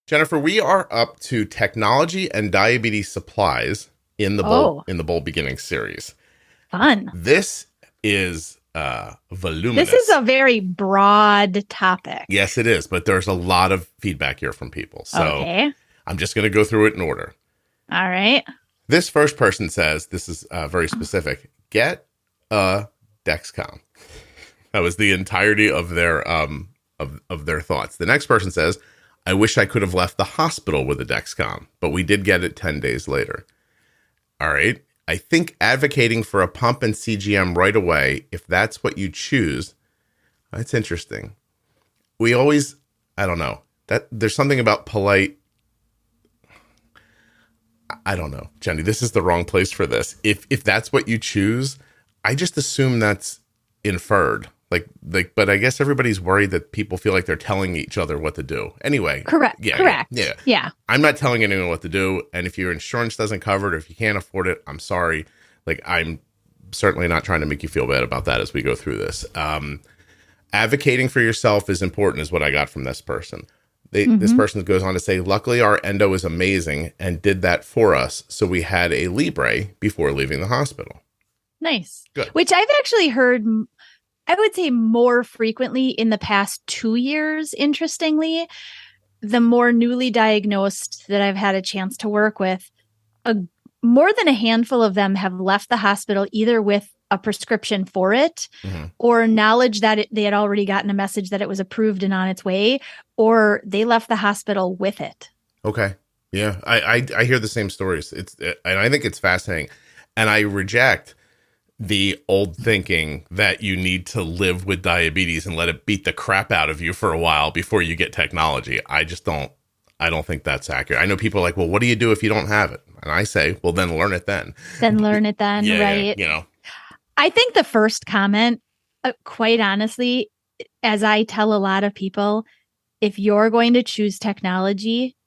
Jennifer, we are up to technology and diabetes supplies in the Oh, Bold Beginnings series. fun. This is This is voluminous. a very broad topic. Yes, it is, but there's a lot of feedback here from people. So Okay. I'm just going to go through it in order. All right. This first person says, this is very specific, get a Dexcom. That was the entirety of their of their thoughts. The next person says, I wish I could have left the hospital with a Dexcom, but we did get it 10 days later. All right. I think advocating for a pump and CGM right away, if that's what you choose, that's interesting. We always, I don't know, that there's something about polite. I don't know, Jenny, this is the wrong place for this. If that's what you choose, I just assume that's inferred. But I guess everybody's worried that people feel like they're telling each other what to do. Anyway. Correct. Yeah. Correct. Yeah. Yeah. I'm not telling anyone what to do. And if your insurance doesn't cover it, or if you can't afford it, I'm sorry. Like, I'm certainly not trying to make you feel bad about that as we go through this. Advocating for yourself is important, is what I got from this person. This person goes on to say, luckily our endo is amazing and did that for us. So we had a Libre before leaving the hospital. Nice. Good. Which I've actually heard, I would say, more frequently in the past 2 years, interestingly. The more newly diagnosed that I've had a chance to work with, more than a handful of them have left the hospital either with a prescription for it or knowledge that they had already gotten a message that it was approved and on its way, or they left the hospital with it. Okay. Yeah. I hear the same stories. And I think it's fascinating. And I reject the old thinking that you need to live with diabetes and let it beat the crap out of you for a while before you get technology. I don't think that's accurate. I know people are like, well, what do you do if you don't have it? And I say, well, then learn it then. Then learn it then, Yeah, right? you know. I think the first comment, quite honestly, as I tell a lot of people, if you're going to choose technology,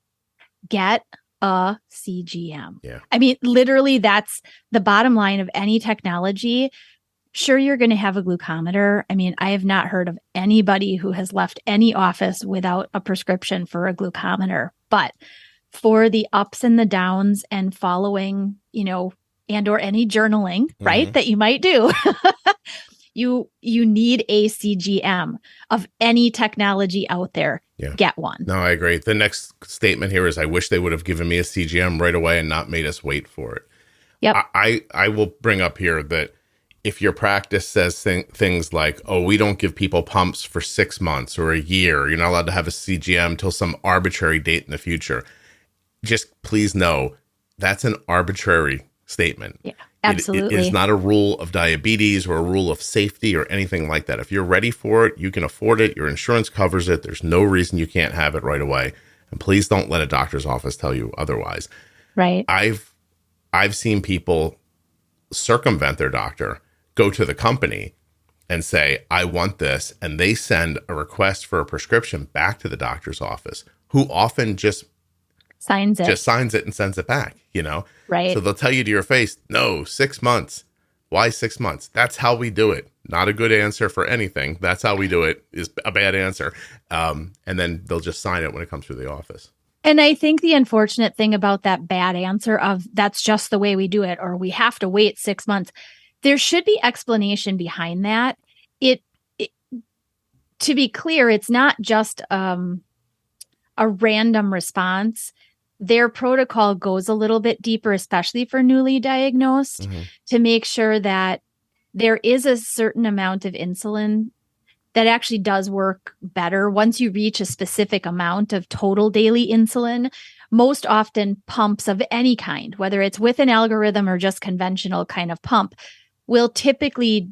get a CGM. Yeah. I mean, literally, that's the bottom line of any technology. Sure, you're going to have a glucometer. I mean, I have not heard of anybody who has left any office without a prescription for a glucometer. But for the ups and the downs and following, and or any journaling, right, that you might do, you need a CGM of any technology out there. Yeah. Get one. No, I agree. The next statement here is, I wish they would have given me a CGM right away and not made us wait for it. Yep. I will bring up here that if your practice says things like, oh, we don't give people pumps for 6 months or a year, you're not allowed to have a CGM till some arbitrary date in the future, just please know that's an arbitrary statement. Yeah, absolutely. It is not a rule of diabetes or a rule of safety or anything like that. If you're ready for it, you can afford it. Your insurance covers it. There's no reason you can't have it right away. And please don't let a doctor's office tell you otherwise. Right. I've seen people circumvent their doctor, go to the company and say, I want this. And they send a request for a prescription back to the doctor's office, who often just signs it and sends it back, Right. So they'll tell you to your face, no, 6 months. Why 6 months? That's how we do it. Not a good answer for anything. That's how we do it is a bad answer. And then they'll just sign it when it comes through the office. And I think the unfortunate thing about that bad answer of that's just the way we do it, or we have to wait 6 months, there should be explanation behind that. To be clear, it's not just a random response. Their protocol goes a little bit deeper, especially for newly diagnosed, to make sure that there is a certain amount of insulin that actually does work better once you reach a specific amount of total daily insulin. Most often pumps of any kind, whether it's with an algorithm or just conventional kind of pump, will typically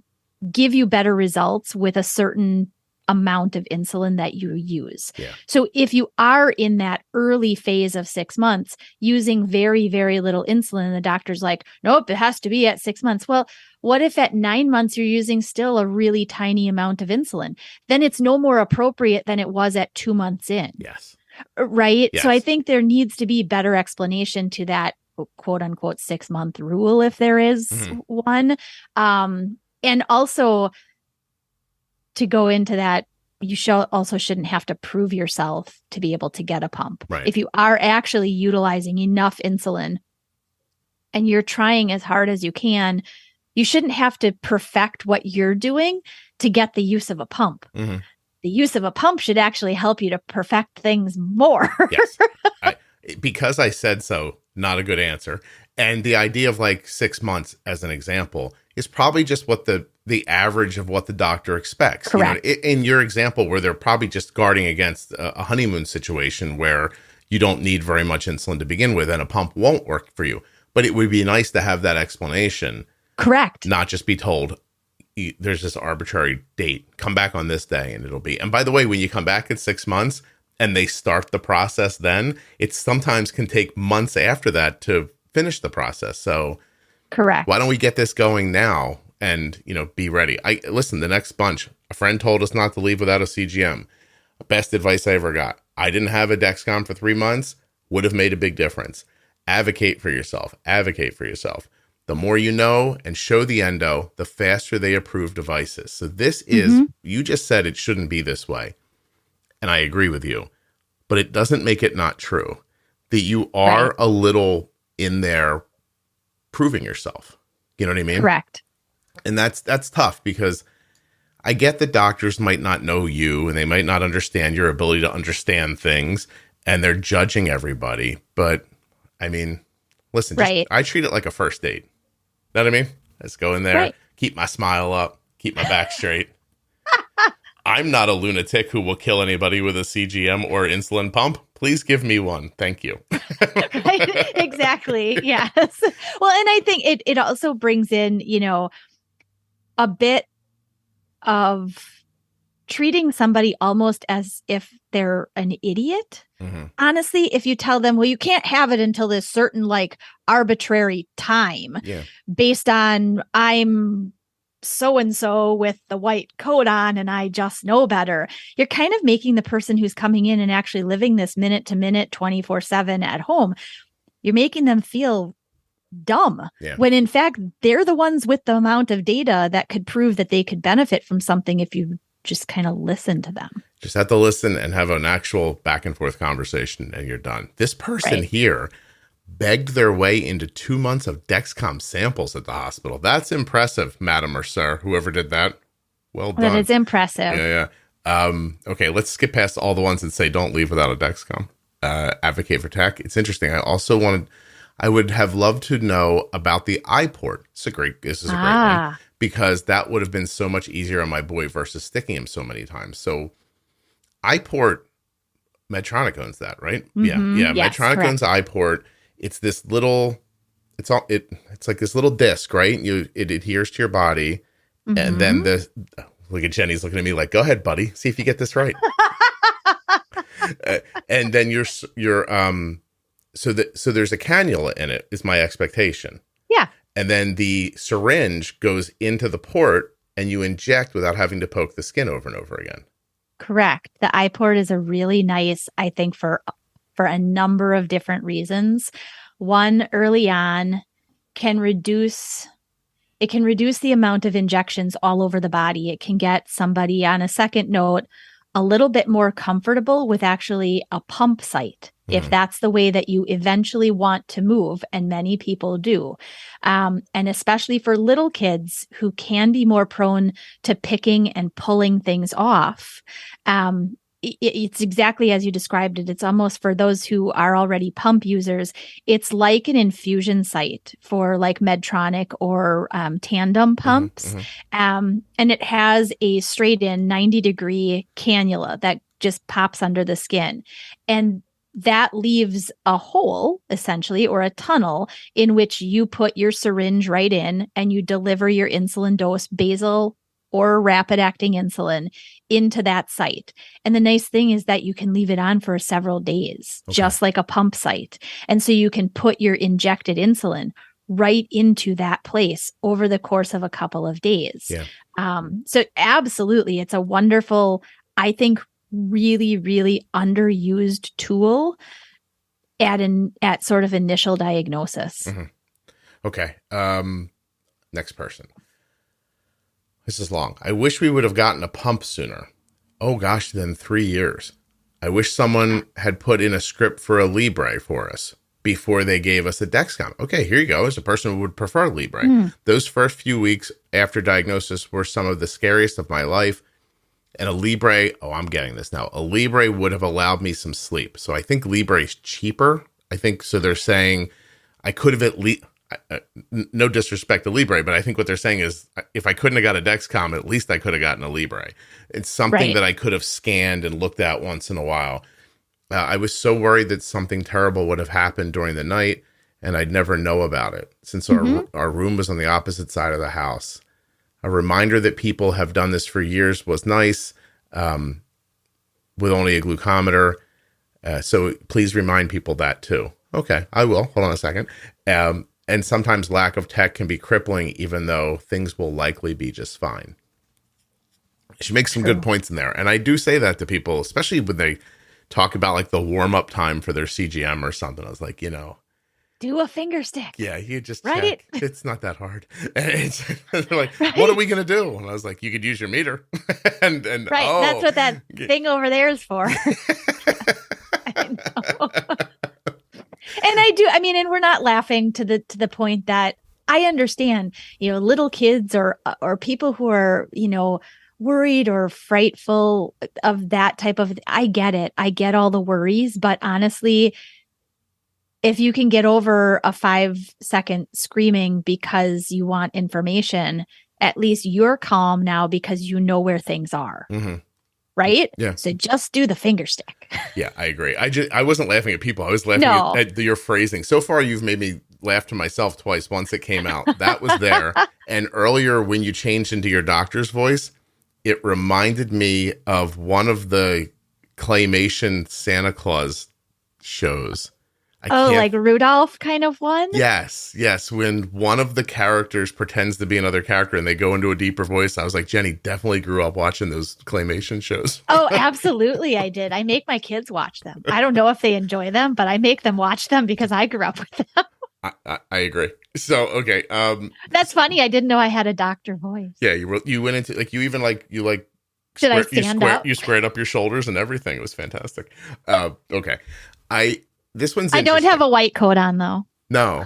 give you better results with a certain amount of insulin that you use. Yeah. So if you are in that early phase of 6 months using very, very little insulin, and the doctor's like, nope, it has to be at 6 months. Well, what if at 9 months you're using still a really tiny amount of insulin? Then it's no more appropriate than it was at 2 months in. Yes. Right. Yes. So I think there needs to be better explanation to that quote unquote 6 month rule, if there is one. And also to go into that you also shouldn't have to prove yourself to be able to get a pump. Right. If you are actually utilizing enough insulin and you're trying as hard as you can, you shouldn't have to perfect what you're doing to get the use of a pump. Mm-hmm. The use of a pump should actually help you to perfect things more. Yes. Because I said so, not a good answer. And the idea of like 6 months as an example is probably just what the average of what the doctor expects. Correct. You know, in your example, where they're probably just guarding against a honeymoon situation where you don't need very much insulin to begin with and a pump won't work for you. But it would be nice to have that explanation. Correct. Not just be told there's this arbitrary date, come back on this day and it'll be. And by the way, when you come back at 6 months and they start the process, then it sometimes can take months after that to finish the process. So correct. Why don't we get this going now and, be ready? Listen, the next bunch, a friend told us not to leave without a CGM. Best advice I ever got. I didn't have a Dexcom for 3 months, would have made a big difference. Advocate for yourself. Advocate for yourself. The more you know and show the endo, the faster they approve devices. So this is, you just said it shouldn't be this way. And I agree with you, but it doesn't make it not true that you are a little in there proving yourself. You know what I mean? Correct. And that's tough because I get that doctors might not know you and they might not understand your ability to understand things and they're judging everybody. But I mean, listen, I treat it like a first date. Know what I mean? Let's go in there, keep my smile up, keep my back straight. I'm not a lunatic who will kill anybody with a CGM or insulin pump. Please give me one. Thank you. Right? Exactly. Yes. Well, and I think it also brings in, a bit of treating somebody almost as if they're an idiot. Mm-hmm. Honestly, if you tell them, well, you can't have it until this certain arbitrary time based on I'm so-and-so with the white coat on and I just know better. You're kind of making the person who's coming in and actually living this minute to minute 24/7 at home, you're making them feel dumb when in fact they're the ones with the amount of data that could prove that they could benefit from something if you just kind of listen to them. Just have to listen and have an actual back and forth conversation and you're done. This person here begged their way into 2 months of Dexcom samples at the hospital. That's impressive, madam or sir, whoever did that. Well done. That is impressive. Yeah. Okay, let's skip past all the ones that say don't leave without a Dexcom. Advocate for tech. It's interesting. I would have loved to know about the iPort. This is a great one because that would have been so much easier on my boy versus sticking him so many times. So iPort, Medtronic owns that, right? Mm-hmm. Yeah. Yes, Medtronic owns iPort. It's this little, it's like this little disc, right? It adheres to your body. Mm-hmm. And then look at Jenny's looking at me like, go ahead, buddy. See if you get this right. And then so there's a cannula in it is my expectation. Yeah. And then the syringe goes into the port and you inject without having to poke the skin over and over again. Correct. The iPort is a really nice, I think, for a number of different reasons. One, early on, can reduce the amount of injections all over the body. It can get somebody, on a second note, a little bit more comfortable with actually a pump site, if that's the way that you eventually want to move, and many people do. And especially for little kids who can be more prone to picking and pulling things off. It's exactly as you described it. It's almost for those who are already pump users. It's like an infusion site for Medtronic or Tandem pumps. And it has a straight in 90-degree cannula that just pops under the skin. And that leaves a hole, essentially, or a tunnel in which you put your syringe right in and you deliver your insulin dose, basal or rapid acting insulin, into that site. And the nice thing is that you can leave it on for several days, just like a pump site. And so you can put your injected insulin right into that place over the course of a couple of days. Yeah. So absolutely, it's a wonderful, I think, really, really underused tool at sort of initial diagnosis. Mm-hmm. Okay. Next person. This is long. I wish we would have gotten a pump sooner. Oh gosh, then 3 years. I wish someone had put in a script for a Libre for us before they gave us a Dexcom. Okay, here you go. As a person who would prefer Libre. Mm. Those first few weeks after diagnosis were some of the scariest of my life. And a Libre, oh, I'm getting this now. A Libre would have allowed me some sleep. So I think Libre is cheaper. I think so. They're saying I could have at least, no disrespect to Libre, but I think what they're saying is if I couldn't have got a Dexcom, at least I could have gotten a Libre. It's something that I could have scanned and looked at once in a while. I was so worried that something terrible would have happened during the night and I'd never know about it since our room was on the opposite side of the house. A reminder that people have done this for years was nice, with only a glucometer. So please remind people that too. Okay, I will. Hold on a second. And sometimes lack of tech can be crippling, even though things will likely be just fine. She makes some good points in there. And I do say that to people, especially when they talk about like the warm-up time for their CGM or something. I was like, do a finger stick. Yeah, you just right. Check. It's not that hard. And they're like, what are we gonna do? And I was like, you could use your meter. and right, that's what that thing over there is for. I know. And I do. I mean, and we're not laughing to the point that I understand. Little kids or people who are worried or frightful of that type of. I get it. I get all the worries, but honestly, if you can get over a 5-second screaming because you want information, at least you're calm now because you know where things are. Mm-hmm. Right? Yeah. So just do the finger stick. Yeah, I agree. I wasn't laughing at people. I was laughing at your phrasing. So far, you've made me laugh to myself twice. Once it came out, that was there. And earlier, when you changed into your doctor's voice, it reminded me of one of the claymation Santa Claus shows. Like Rudolph kind of one? Yes. When one of the characters pretends to be another character and they go into a deeper voice, I was like, Jenny definitely grew up watching those claymation shows. Oh, absolutely. I did. I make my kids watch them. I don't know if they enjoy them, but I make them watch them because I grew up with them. I agree. So, okay. That's funny. I didn't know I had a doctor voice. Yeah. You went into like, you even like, you like, did I stand up? You squared up your shoulders and everything. It was fantastic. Okay. This one's I don't have a white coat on though. No,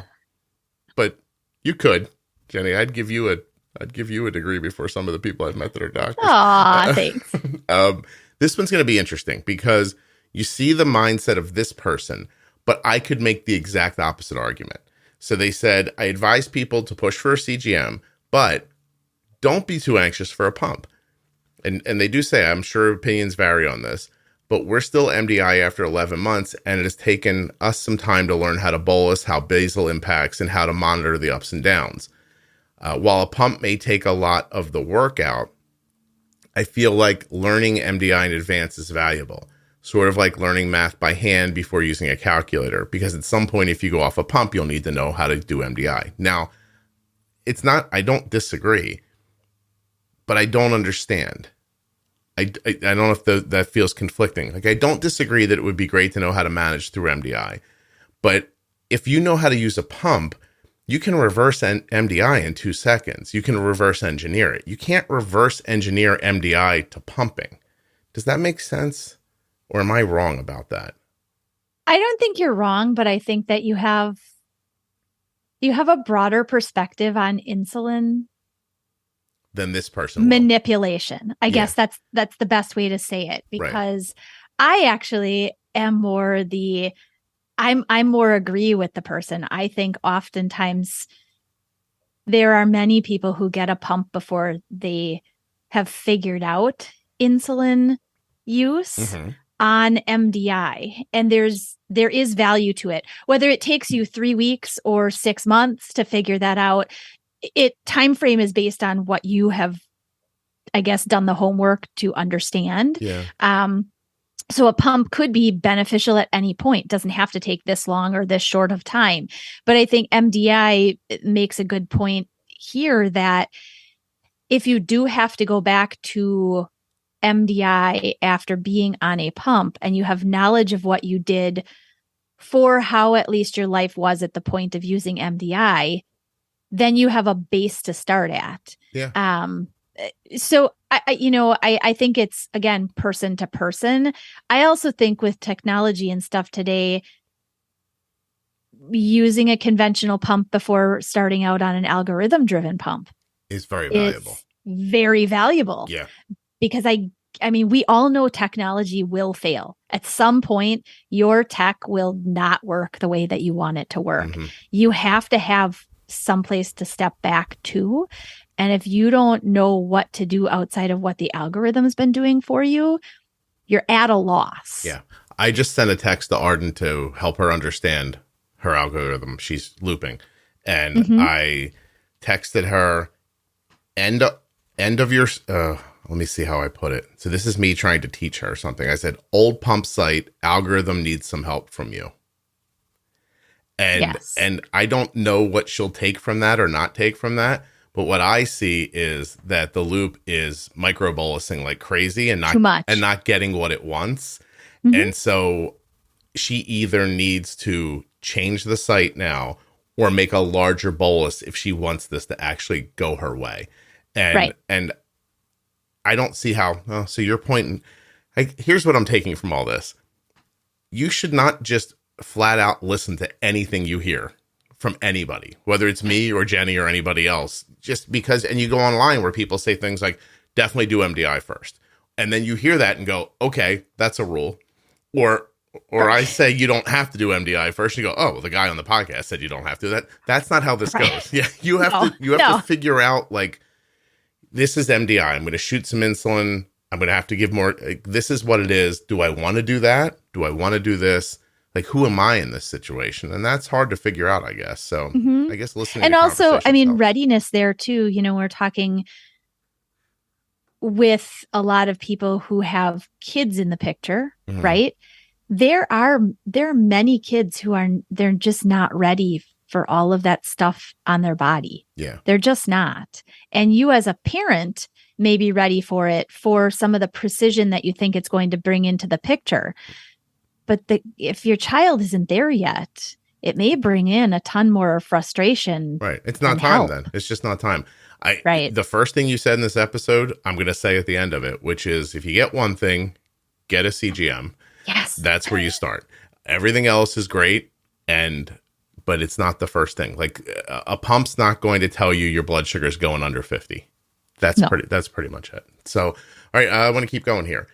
but you could, Jenny. I'd give you a degree before some of the people I've met that are doctors. Aw, thanks. This one's going to be interesting because you see the mindset of this person, but I could make the exact opposite argument. So they said, I advise people to push for a CGM, but don't be too anxious for a pump. And they do say, I'm sure opinions vary on this, but we're still MDI after 11 months, and it has taken us some time to learn how to bolus, how basal impacts, and how to monitor the ups and downs. While a pump may take a lot of the workout, I feel like learning MDI in advance is valuable, sort of like learning math by hand before using a calculator, because at some point, if you go off a pump, you'll need to know how to do MDI. Now, I don't disagree, but I don't understand. I don't know if that feels conflicting. Like, I don't disagree that it would be great to know how to manage through MDI. But if you know how to use a pump, you can reverse MDI in 2 seconds. You can reverse engineer it. You can't reverse engineer MDI to pumping. Does that make sense? Or am I wrong about that? I don't think you're wrong, but I think that you have a broader perspective on insulin than this person manipulation. I guess that's the best way to say it, because I actually am more I'm more agree with the person. I think oftentimes there are many people who get a pump before they have figured out insulin use on MDI, and there is value to it. Whether it takes you 3 weeks or 6 months to figure that out, time frame is based on what you have, I guess, done the homework to understand. Yeah. So a pump could be beneficial at any point. It doesn't have to take this long or this short of time. But I think MDI makes a good point here that if you do have to go back to MDI after being on a pump and you have knowledge of what you did for how at least your life was at the point of using MDI, then you have a base to start at. Yeah. So I think it's, again, person to person. I also think with technology and stuff today, using a conventional pump before starting out on an algorithm driven pump is very valuable. is very valuable. Yeah. Because I mean, we all know technology will fail. At some point, your tech will not work the way that you want it to work. Mm-hmm. You have to have someplace to step back to. And if you don't know what to do outside of what the algorithm's been doing for you, you're at a loss. Yeah. I just sent a text to Arden to help her understand her algorithm. She's looping. And I texted her end of your let me see how I put it. So this is me trying to teach her something. I said, old pump site algorithm needs some help from you. And I don't know what she'll take from that or not take from that. But what I see is that the loop is microbolusing like crazy and not getting what it wants. And so she either needs to change the site now or make a larger bolus if she wants this to actually go her way. And I don't see how. Oh, so you're pointing. Here's what I'm taking from all this. You should not just flat out listen to anything you hear from anybody, whether it's me or Jenny or anybody else, just because, and you go online where people say things like, definitely do MDI first. And then you hear that and go, okay, that's a rule. Or I say you don't have to do MDI first. And you go, oh, well, the guy on the podcast said you don't have to. That's not how this goes. Yeah, you have to figure out, like, this is MDI. I'm going to shoot some insulin. I'm going to have to give more. This is what it is. Do I want to do that? Do I want to do this? Like, who am I in this situation? And that's hard to figure out, I guess. So I guess listening. And also, I mean, readiness there too. We're talking with a lot of people who have kids in the picture, right? There are many kids they're just not ready for all of that stuff on their body. Yeah. They're just not. And you as a parent may be ready for it, for some of the precision that you think it's going to bring into the picture. But if your child isn't there yet, it may bring in a ton more frustration. Right. It's not time then. It's just not time. The first thing you said in this episode, I'm going to say at the end of it, which is, if you get one thing, get a CGM. Yes. That's where you start. Everything else is great. But it's not the first thing. Like, a pump's not going to tell you your blood sugar is going under 50. That's pretty much it. So, all right, I want to keep going here.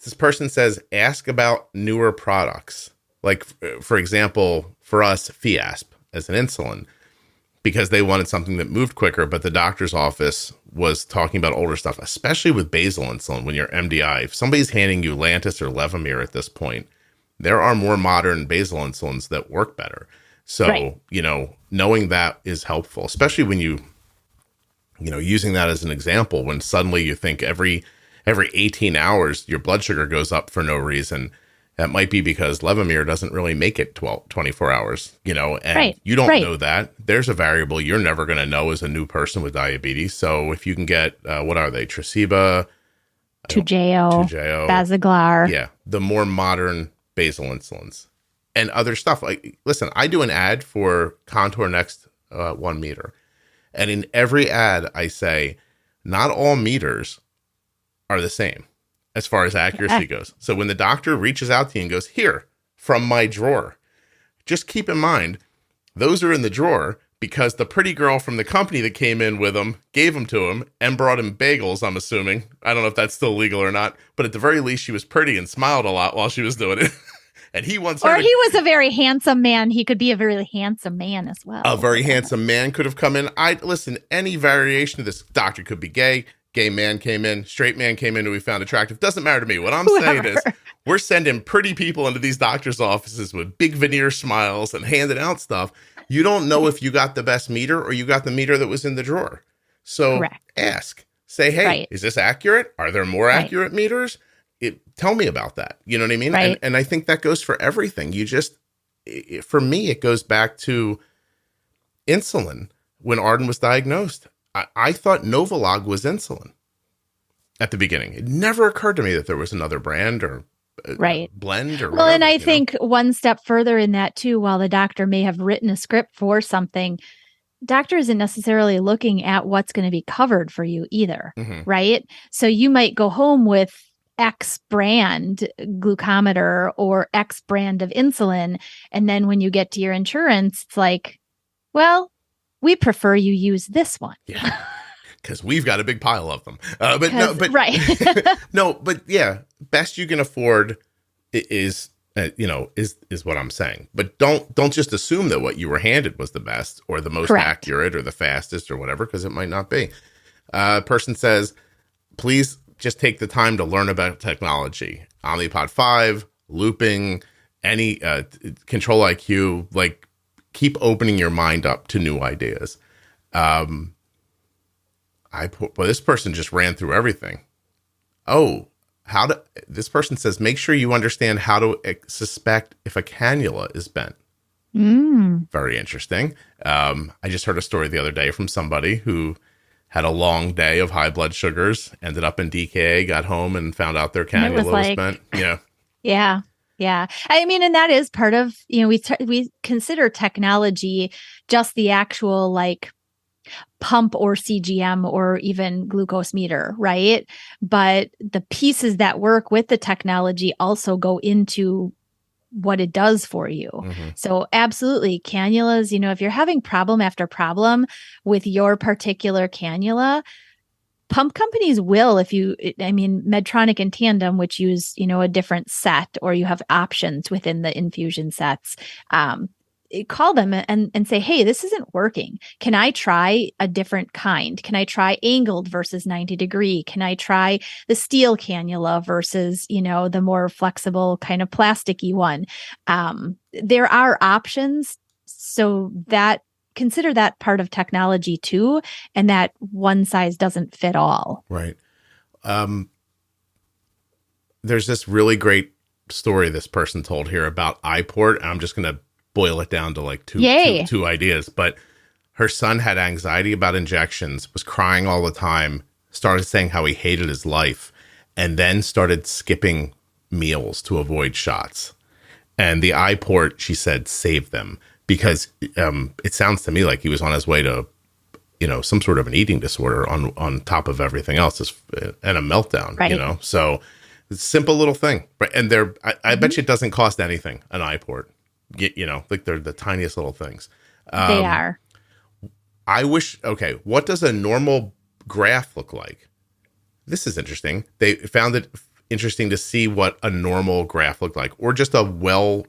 This person says, ask about newer products. Like, for example, for us, Fiasp as an insulin, because they wanted something that moved quicker, but the doctor's office was talking about older stuff, especially with basal insulin. When you're MDI, if somebody's handing you Lantus or Levemir at this point, there are more modern basal insulins that work better. So, knowing that is helpful, especially when using that as an example, when suddenly you think every 18 hours, your blood sugar goes up for no reason. That might be because Levemir doesn't really make it 24 hours, and you don't know that. There's a variable you're never going to know as a new person with diabetes. So if you can get, what are they? Tresiba, Toujeo, Basaglar. Yeah. The more modern basal insulins. And other stuff. Like, listen, I do an ad for Contour Next 1 meter. And in every ad, I say, not all meters are the same as far as accuracy goes. So when the doctor reaches out to you and goes, here, from my drawer, just keep in mind, those are in the drawer because the pretty girl from the company that came in with them gave them to him and brought him bagels, I'm assuming. I don't know if that's still legal or not, but at the very least, she was pretty and smiled a lot while she was doing it. And he wants her. Or he was a very handsome man. He could be a very handsome man as well. A very handsome man could have come in. Listen, any variation of this doctor could be gay. Gay man came in. Straight man came in who we found attractive. Doesn't matter to me. What I'm saying is, we're sending pretty people into these doctors' offices with big veneer smiles and handing out stuff. You don't know if you got the best meter or you got the meter that was in the drawer. So ask. Say, hey, is this accurate? Are there more accurate meters? Tell me about that. You know what I mean? Right. And I think that goes for everything. For me, it goes back to insulin. When Arden was diagnosed, I thought Novolog was insulin at the beginning. It never occurred to me that there was another brand or blend or whatever, and I think one step further in that too, while the doctor may have written a script for something, doctor isn't necessarily looking at what's going to be covered for you either, Mm-hmm. right? So you might go home with X brand glucometer or X brand of insulin. And then when you get to your insurance, it's like, well, we prefer you use this one. Yeah. Because we've got a big pile of them. But no, but right. no, but yeah, best you can afford is what I'm saying. But don't just assume that what you were handed was the best or the most Correct. accurate or the fastest or whatever, because it might not be. Person says, please just take the time to learn about technology. Omnipod 5, looping, any control IQ, like keep opening your mind up to new ideas. This person just ran through everything. This person says, make sure you understand how to suspect if a cannula is bent. Very interesting. I just heard a story the other day from somebody who had a long day of high blood sugars, ended up in DKA, got home and found out their cannula was bent. Yeah. Yeah. Yeah. I mean, and that is part of, we consider technology just the actual like pump or CGM or even glucose meter, right? But the pieces that work with the technology also go into what it does for you. Mm-hmm. So absolutely cannulas, if you're having problem after problem with your particular cannula, pump companies will, Medtronic and Tandem, which use, a different set, or you have options within the infusion sets, call them and say, hey, this isn't working. Can I try a different kind? Can I try angled versus 90 degree? Can I try the steel cannula versus, the more flexible kind of plasticky one? There are options. So that consider that part of technology too, and that one size doesn't fit all. Right. There's this really great story this person told here about iPort. I'm just going to boil it down to like two ideas. But her son had anxiety about injections, was crying all the time, started saying how he hated his life, and then started skipping meals to avoid shots. And the iPort, she said, saved them, because it sounds to me like he was on his way to, some sort of an eating disorder on top of everything else, and a meltdown, right. So it's a simple little thing. Right. And I bet you it doesn't cost anything, an iPort. Like they're the tiniest little things. They are. What does a normal graph look like? This is interesting. They found it interesting to see what a normal graph looked like, or just a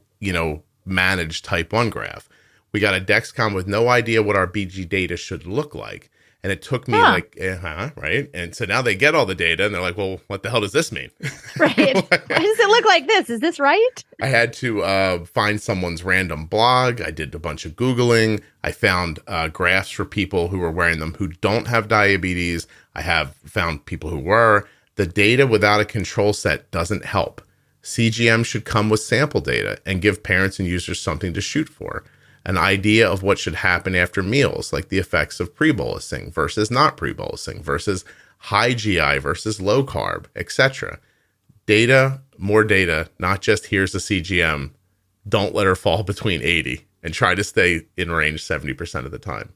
managed type 1 graph. We got a Dexcom with no idea what our BG data should look like. And it took me right? And so now they get all the data and they're like, well, what the hell does this mean? Right. Why does it look like this? Is this right? I had to find someone's random blog. I did a bunch of Googling. I found graphs for people who were wearing them who don't have diabetes. I have found people who were. The data without a control set doesn't help. CGM should come with sample data and give parents and users something to shoot for. An idea of what should happen after meals, like the effects of pre-bolusing versus not pre-bolusing versus high GI versus low carb, etc. Data, more data, not just here's the CGM. Don't let her fall between 80 and try to stay in range 70% of the time.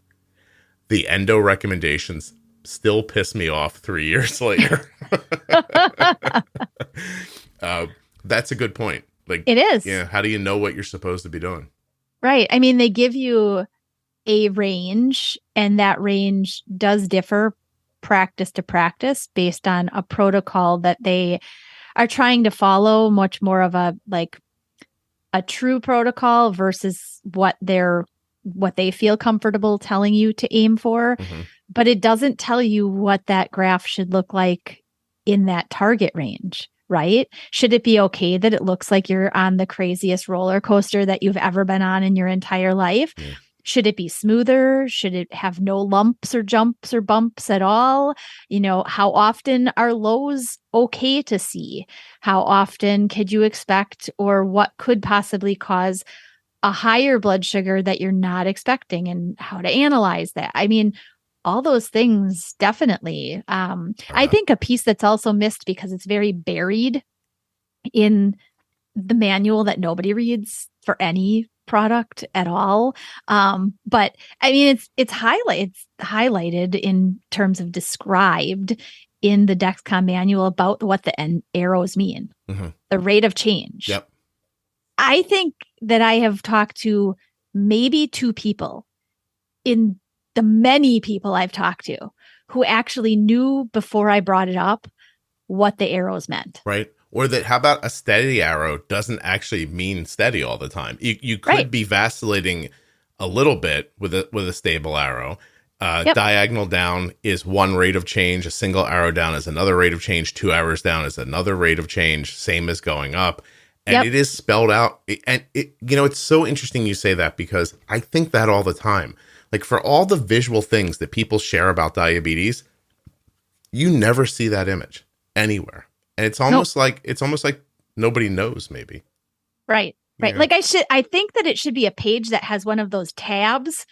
The endo recommendations still piss me off 3 years later. That's a good point. Like, it is. Yeah. How do you know what you're supposed to be doing? Right. I mean, they give you a range, and that range does differ practice to practice based on a protocol that they are trying to follow, much more of a true protocol versus what they feel comfortable telling you to aim for. Mm-hmm. But it doesn't tell you what that graph should look like in that target range. Right? Should it be okay that it looks like you're on the craziest roller coaster that you've ever been on in your entire life? Yeah. Should it be smoother? Should it have no lumps or jumps or bumps at all? How often are lows okay to see? How often could you expect, or what could possibly cause a higher blood sugar that you're not expecting, and how to analyze that? I mean, all those things, definitely. I think a piece that's also missed because it's very buried in the manual that nobody reads for any product at all. But I mean, it's highlighted in terms of described in the Dexcom manual about what the arrows mean, the rate of change. Yep. I think that I have talked to maybe 2 people in the many people I've talked to who actually knew before I brought it up what the arrows meant. Right. Or that, how about a steady arrow doesn't actually mean steady all the time. You could be vacillating a little bit with a stable arrow. Diagonal down is one rate of change. A single arrow down is another rate of change. 2 arrows down is another rate of change. Same as going up. And it is spelled out. And it's so interesting you say that, because I think that all the time. Like, for all the visual things that people share about diabetes, you never see that image anywhere. And it's almost like nobody knows, maybe. Right. Yeah. Like, I think that it should be a page that has one of those tabs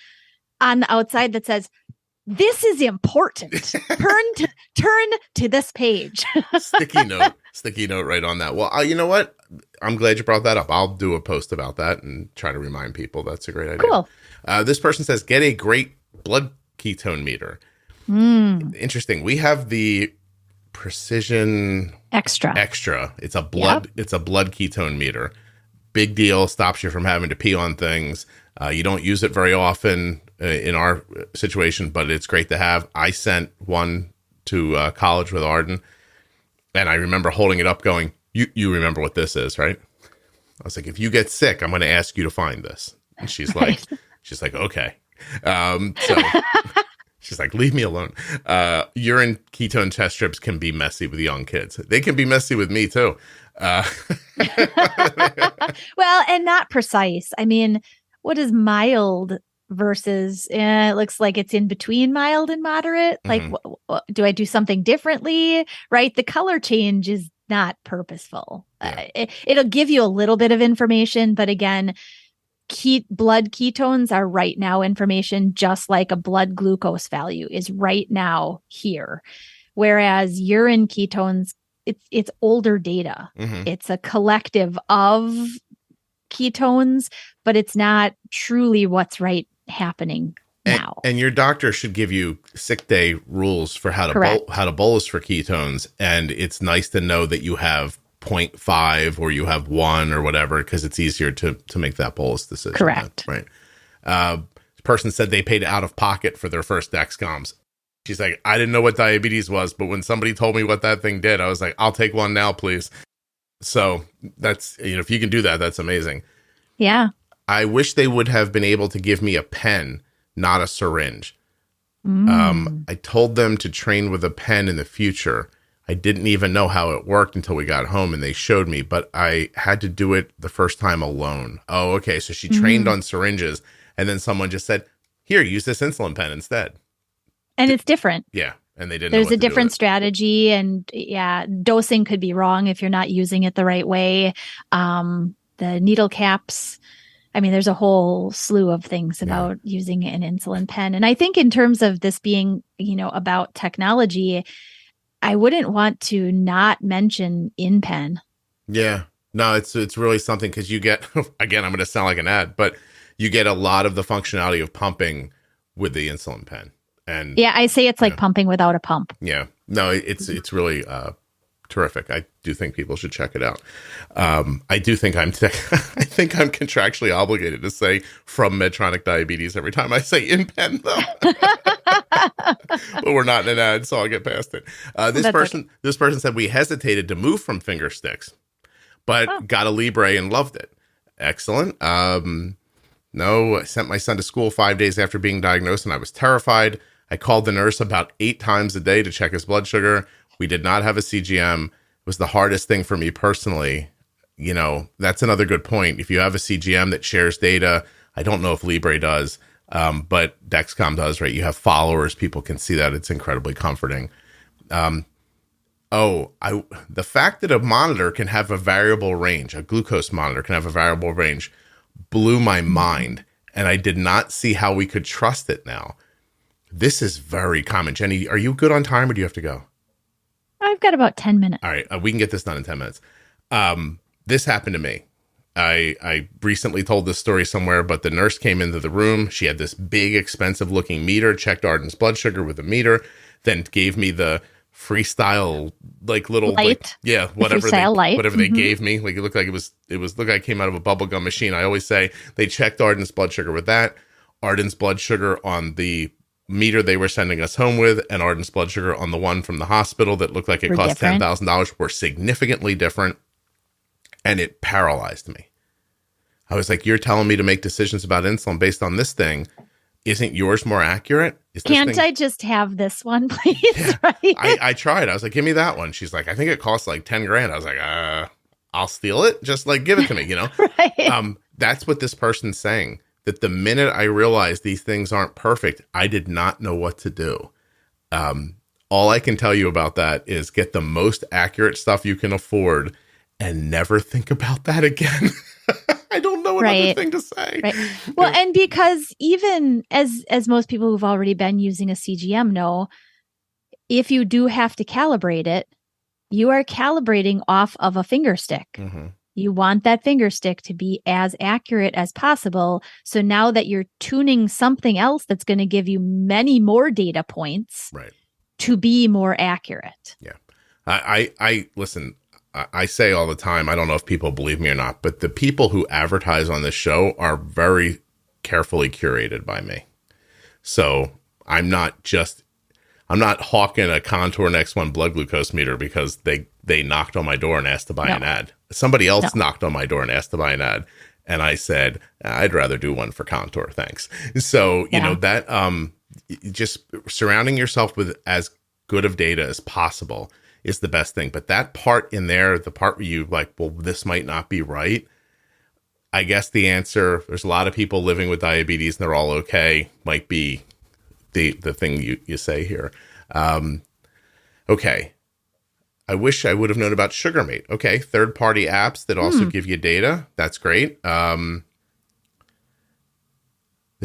on the outside that says, "This is important. Turn to this page." Sticky note right on that. Well, you know what? I'm glad you brought that up. I'll do a post about that and try to remind people. That's a great idea. Cool. This person says, get a great blood ketone meter. Interesting. We have the Precision Extra. It's a blood ketone meter. Big deal. Stops you from having to pee on things. You don't use it very often in our situation, but it's great to have. I sent one to college with Arden, and I remember holding it up going, you remember what this is, right? I was like, if you get sick, I'm going to ask you to find this. And she's like, okay. So she's like, leave me alone. Urine ketone test strips can be messy with young kids. They can be messy with me too. Well, and not precise. I mean, what is mild versus it looks like it's in between mild and moderate? Like, do I do something differently? Right? The color change is not purposeful. It'll give you a little bit of information, but again, blood ketones are right now information, just like a blood glucose value is right now here. Whereas urine ketones, it's older data. It's a collective of ketones, but it's not truly what's happening now. And your doctor should give you sick day rules for how to bolus for ketones. And it's nice to know that you have 0.5 or you have 1 or whatever, because it's easier to make that bolus decision. Correct. Right. The person said they paid out of pocket for their first Dexcoms. She's like, I didn't know what diabetes was, but when somebody told me what that thing did, I was like, I'll take one now, please. So that's, if you can do that, that's amazing. Yeah. I wish they would have been able to give me a pen, not a syringe. I told them to train with a pen in the future. I didn't even know how it worked until we got home and they showed me, but I had to do it the first time alone. Oh, okay. So she trained on syringes, and then someone just said, here, use this insulin pen instead. And it's different. Yeah. And they didn't There's know what a to do different with it. strategy, and dosing could be wrong if you're not using it the right way. The needle caps, I mean, there's a whole slew of things about using an insulin pen. And I think in terms of this being, about technology, I wouldn't want to not mention InPen. Yeah. No, it's really something, because you get, again, I'm going to sound like an ad, but you get a lot of the functionality of pumping with the insulin pen. And I say it's like pumping without a pump. Yeah. No, it's really terrific. I do think people should check it out. I do think I think I'm contractually obligated to say from Medtronic Diabetes every time I say InPen, though. But we're not in an ad, so I'll get past it. This person said we hesitated to move from fingersticks, but got a Libre and loved it. Excellent. No, I sent my son to school 5 days after being diagnosed, and I was terrified. I called the nurse about 8 times a day to check his blood sugar. We did not have a CGM. It was the hardest thing for me personally. That's another good point. If you have a CGM that shares data, I don't know if Libre does, but Dexcom does, right? You have followers. People can see that. It's incredibly comforting. The fact that a monitor can have a variable range, a glucose monitor can have a variable range, blew my mind. And I did not see how we could trust it now. This is very common. Jenny, are you good on time, or do you have to go? I've got about 10 minutes. All right. We can get this done in 10 minutes. This happened to me. I recently told this story somewhere, but the nurse came into the room. She had this big, expensive looking meter, checked Arden's blood sugar with a meter, then gave me the freestyle, like little, Light. like, yeah, whatever Freestyle light. whatever they gave me. Like, it looked like it looked like it came out of a bubblegum machine. I always say they checked Arden's blood sugar with that, Arden's blood sugar on the meter they were sending us home with, and Arden's blood sugar on the one from the hospital that looked like it cost $10,000 were significantly different. And it paralyzed me. I was like, you're telling me to make decisions about insulin based on this thing. Isn't yours more accurate? Can't I just have this one, please? Yeah. Right? I tried. I was like, give me that one. She's like, I think it costs like 10 grand. I was like, I'll steal it. Just like, give it to me, you know? Right. That's what this person's saying. That the minute I realized these things aren't perfect, I did not know what to do. All I can tell you about that is get the most accurate stuff you can afford and never think about that again. I don't know another thing to say. Right. Well, and because even as most people who've already been using a CGM know, if you do have to calibrate it, you are calibrating off of a finger stick. Mm-hmm. You want that finger stick to be as accurate as possible. So now that you're tuning something else that's going to give you many more data points to be more accurate. Yeah. I listen, I say all the time, I don't know if people believe me or not, but the people who advertise on this show are very carefully curated by me. So I'm not hawking a Contour Next1 blood glucose meter because they knocked on my door and asked to buy an ad. Somebody else knocked on my door and asked to buy an ad. And I said, I'd rather do one for Contour. Thanks. So, you know, that just surrounding yourself with as good of data as possible is the best thing. But that part in there, the part where you like, well, this might not be right. I guess the answer, there's a lot of people living with diabetes and they're all okay, might be the thing you say here. Okay. I wish I would have known about SugarMate. Okay. Third-party apps that also give you data. That's great. The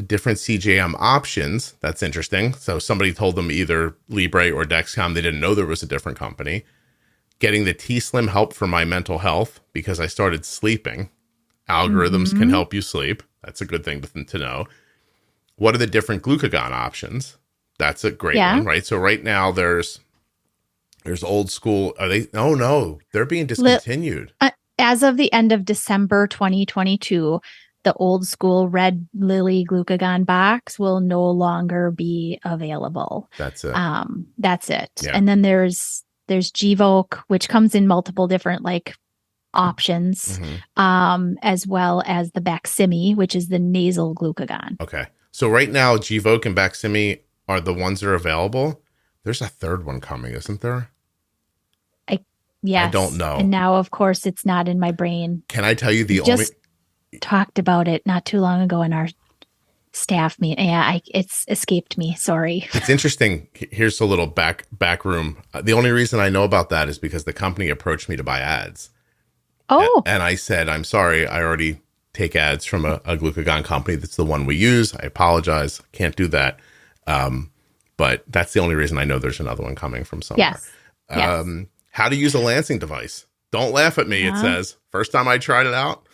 different CGM options. That's interesting. So somebody told them either Libre or Dexcom. They didn't know there was a different company. Getting the T-Slim help for my mental health because I started sleeping. Algorithms can help you sleep. That's a good thing to know. What are the different glucagon options? That's a great one, right? So right now there's old school. Are they? Oh no, they're being discontinued. As of the end of December 2022, the old school Red Lily Glucagon box will no longer be available. That's it. That's it. Yeah. And then there's Gvoke, which comes in multiple different like options, as well as the Baqsimi, which is the nasal glucagon. Okay. So right now, Gvoke and Baqsimi are the ones that are available. There's a third one coming, isn't there? Yes. I don't know. And now, of course, it's not in my brain. Can I tell you Just talked about it not too long ago in our staff meeting. Yeah, it's escaped me. Sorry. It's interesting. Here's a little back room. The only reason I know about that is because the company approached me to buy ads. Oh. And I said, I'm sorry, I already take ads from a glucagon company. That's the one we use. I apologize. Can't do that. But that's the only reason I know there's another one coming from somewhere. Yes. How to use a lancing device. Don't laugh at me, it says. First time I tried it out.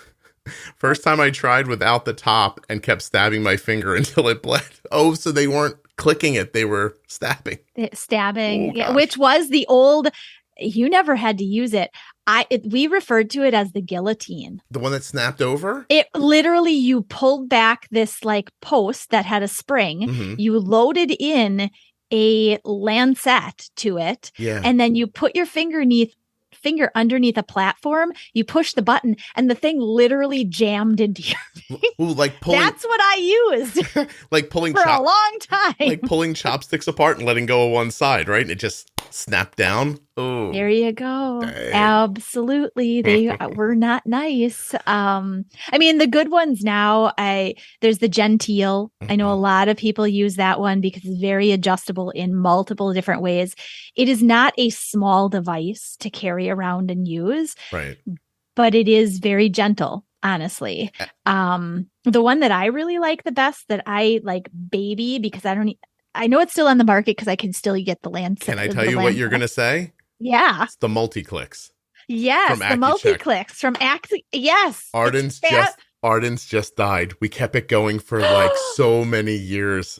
First time I tried without the top and kept stabbing my finger until it bled. Oh, so they weren't clicking it. They were stabbing. Stabbing, which was the old, you never had to use it. We referred to it as the guillotine. The one that snapped over? It literally, you pulled back this like post that had a spring. You loaded in a lancet to it. And then you put your finger underneath a platform, you push the button, and the thing literally jammed into your Ooh, like pulling. That's what I used. Like pulling for a long time. Like pulling chopsticks apart and letting go of one side, right? And it just snapped down. Oh, there you go. Dang. Absolutely. They were not nice. I mean, the good ones now, there's the Genteel. I know a lot of people use that one because it's very adjustable in multiple different ways. It is not a small device to carry around and use, right? But it is very gentle, honestly. The one that I really like the best, that I like baby, because I know it's still on the market because I can still get the Lancet. Can I tell you what you're going to say? Yeah. It's the multi-clicks. Yes, from the AccuCheck. multi-clicks from Yes, it's Arden's fat. just Arden's just died. We kept it going for like so many years.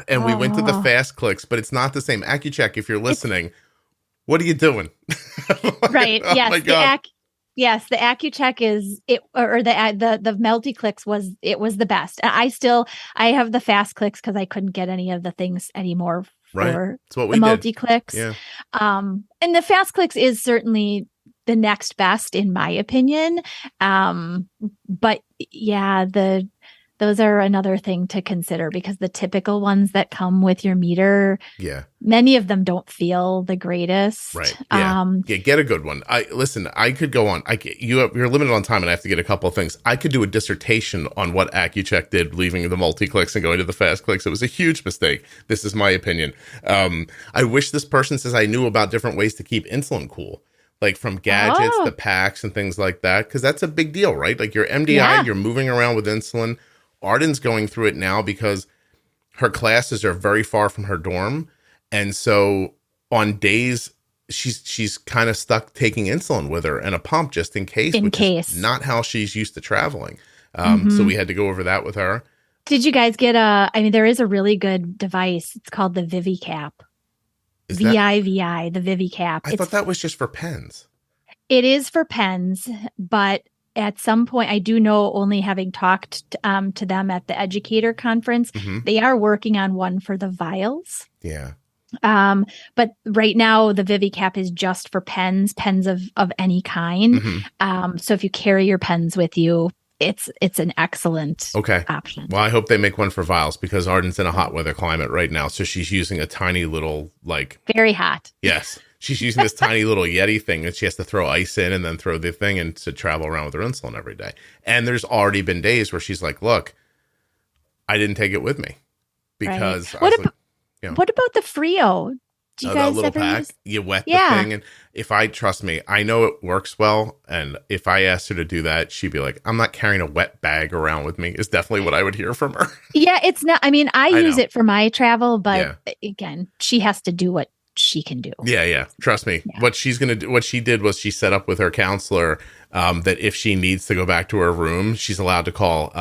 And we went to the Oh, fast clicks, but it's not the same. AccuCheck, if you're it's listening, what are you doing? right. Oh my Yes, God. yes, the AccuCheck is it, or the multi-clicks was it was the best. I have the fast clicks because I couldn't get any of the things anymore Right. for It's what the we did. multi-clicks. Yeah. And the fast clicks is certainly the next best in my opinion. But yeah, those are another thing to consider because the typical ones that come with your meter, Yeah. many of them don't feel the greatest. Right. Yeah. Yeah. Get a good one. I could go on. You're limited on time and I have to get a couple of things. I could do a dissertation on what AccuCheck did, leaving the multi-clicks and going to the fast clicks. It was a huge mistake. This is my opinion. I wish this person says I knew about different ways to keep insulin cool, like from gadgets to Oh, packs and things like that. Cause that's a big deal, right? Like your MDI, yeah. you're moving around with insulin. Arden's going through it now because her classes are very far from her dorm. And so on days she's kind of stuck taking insulin with her and a pump just in case, In which is case. not how she's used to traveling. So Hmm. we had to go over that with her. Did you guys get I mean, there is a really good device. It's called the ViviCap. Is that, The ViviCap. I thought that was just for pens. It is for pens, but at some point, I do know, only having talked to them at the educator conference, Hmm. they are working on one for the vials. Yeah. But right now, the ViviCap is just for pens of any kind. Hmm. So if you carry your pens with you, it's an excellent Okay. option. Well, I hope they make one for vials because Arden's in a hot weather climate right now. So she's using a tiny little, like, Very hot. yes, she's using this tiny little Yeti thing that she has to throw ice in and then throw the thing and to travel around with her insulin every day. And there's already been days where she's like, look, I didn't take it with me because Right. I was like, you know, What about the Frio? Do you that guys little ever pack, use? you wet the Yeah. thing. And if I trust me, I know it works well. And if I asked her to do that, she'd be like, I'm not carrying a wet bag around with me, is definitely what I would hear from her. Yeah, it's not. I mean, I use know. it for my travel, but Yeah. again, she has to do what she can do. Yeah, yeah. Trust me. Yeah. What she's gonna do, what she did was she set up with her counselor that if she needs to go back to her room, she's allowed to call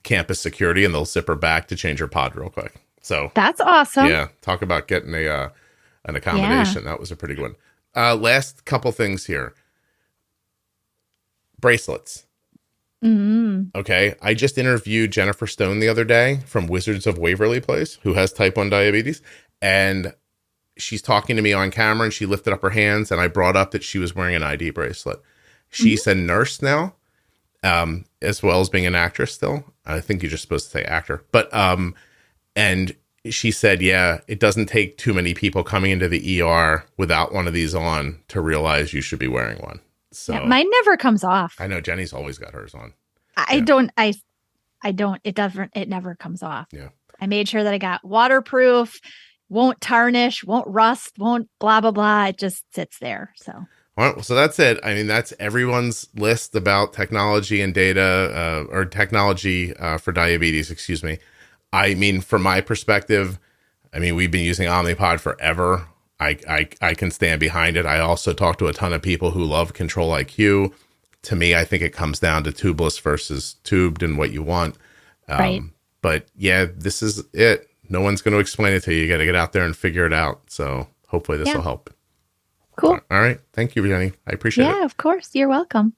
campus security and they'll zip her back to change her pod real quick. So That's awesome. yeah, talk about getting a an accommodation. That was a pretty good one. Last couple things here. Bracelets. Mm. Okay, I just interviewed Jennifer Stone the other day from Wizards of Waverly Place, who has type 1 diabetes, and she's talking to me on camera and she lifted up her hands and I brought up that she was wearing an ID bracelet. She's a nurse now, as well as being an actress still. I think you're just supposed to say actor. But and she said, yeah, it doesn't take too many people coming into the ER without one of these on to realize you should be wearing one. So Yeah, mine never comes off. I know Jenny's always got hers on. I Yeah. don't. I don't. It doesn't. It never comes off. Yeah. I made sure that I got waterproof, won't tarnish, won't rust, won't blah blah blah. It just sits there. So All right, well, so that's it. I mean, that's everyone's list about technology and data, or technology for diabetes, excuse me. I mean, from my perspective, I mean, we've been using Omnipod forever. I can stand behind it. I also talk to a ton of people who love Control IQ. To me, I think it comes down to tubeless versus tubed and what you want. Right. But yeah, this is it. No one's going to explain it to you. You got to get out there and figure it out. So hopefully this will help. cool. All right. Thank you, Jenny. I appreciate it. Yeah, of course. You're welcome.